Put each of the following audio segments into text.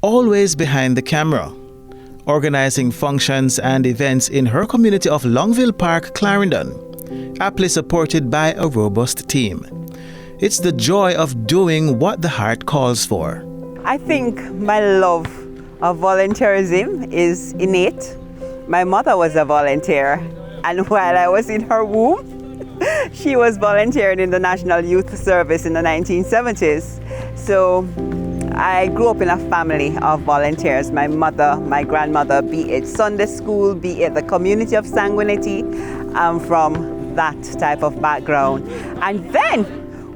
always behind the camera, organizing functions and events in her community of Longville Park, Clarendon, aptly supported by a robust team. It's the joy of doing what the heart calls for. I think my love of volunteerism is innate. My mother was a volunteer, and while I was in her womb, she was volunteering in the National Youth Service in the 1970s. So I grew up in a family of volunteers. My mother, my grandmother, be it Sunday school, be it the community of Sanguinity. I'm from that type of background. And then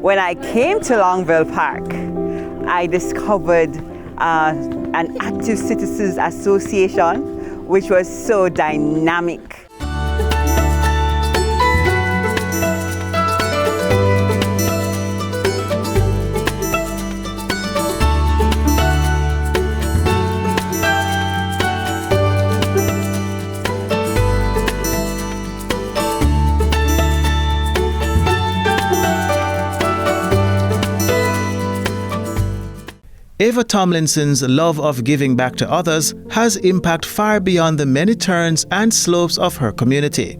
when I came to Longville Park, I discovered an Active Citizens Association, which was so dynamic. Ava Tomlinson's love of giving back to others has impact far beyond the many turns and slopes of her community.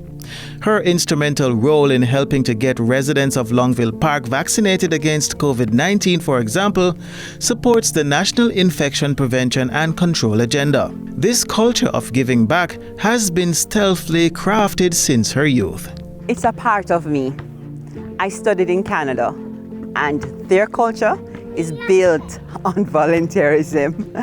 Her instrumental role in helping to get residents of Longville Park vaccinated against COVID-19, for example, supports the National Infection Prevention and Control Agenda. This culture of giving back has been stealthily crafted since her youth. It's a part of me. I studied in Canada, and their culture is built on volunteerism,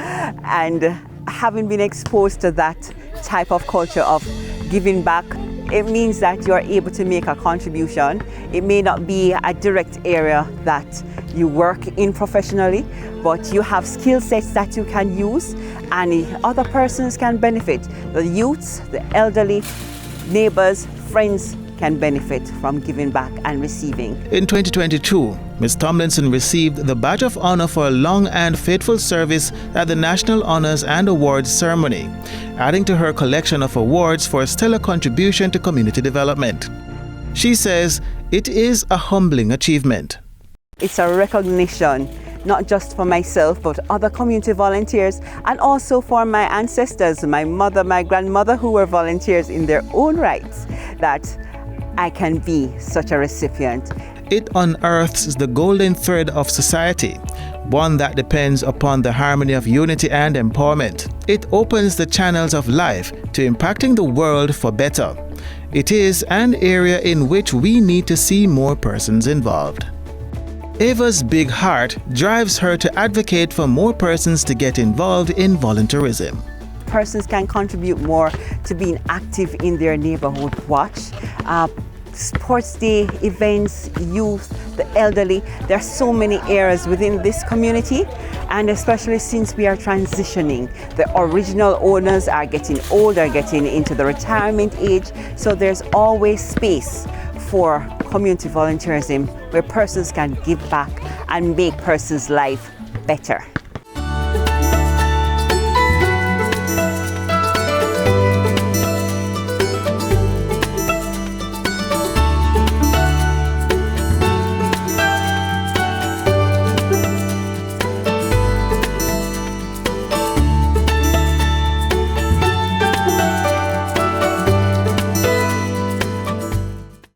and having been exposed to that type of culture of giving back, it means that you're able to make a contribution. It may not be a direct area that you work in professionally, but you have skill sets that you can use and other persons can benefit. The youths, the elderly, neighbors, friends can benefit from giving back and receiving. In 2022, Ms. Tomlinson received the Badge of Honor for a long and faithful service at the National Honors and Awards Ceremony, adding to her collection of awards for stellar contribution to community development. She says it is a humbling achievement. It's a recognition, not just for myself, but other community volunteers, and also for my ancestors, my mother, my grandmother, who were volunteers in their own rights, that I can be such a recipient. It unearths the golden thread of society, one that depends upon the harmony of unity and empowerment. It opens the channels of life to impacting the world for better. It is an area in which we need to see more persons involved. Ava's big heart drives her to advocate for more persons to get involved in volunteerism. Persons can contribute more to being active in their neighborhood watch. Sports day events, youth, the elderly. There are so many areas within this community, and especially since we are transitioning. The original owners are getting older, getting into the retirement age, so there's always space for community volunteerism where persons can give back and make persons' life better.